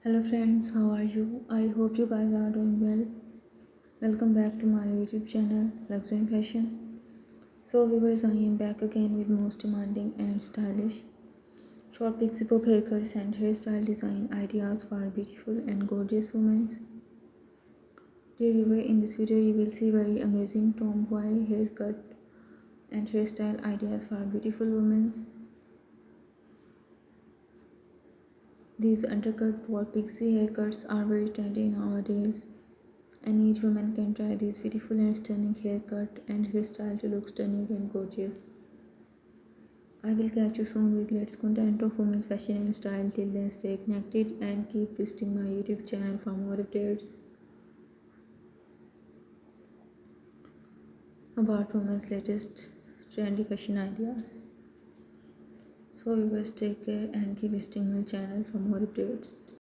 Hello friends, how are you? I hope you guys are doing well. Welcome back to my YouTube channel, Luxury Fashion. So viewers, I am back again with most demanding and stylish short pixie pop haircuts and hairstyle design ideas for beautiful and gorgeous women. Dear viewer, in this video you will see very amazing tomboy haircut and hairstyle ideas for beautiful women. These undercut wall pixie haircuts are very trendy nowadays, and each woman can try this beautiful and stunning haircut and hairstyle to look stunning and gorgeous. I will catch you soon with latest content of women's fashion and style. Till then, stay connected and keep visiting my YouTube channel for more updates about women's latest trendy fashion ideas. So viewers, take care and keep visiting my channel for more updates.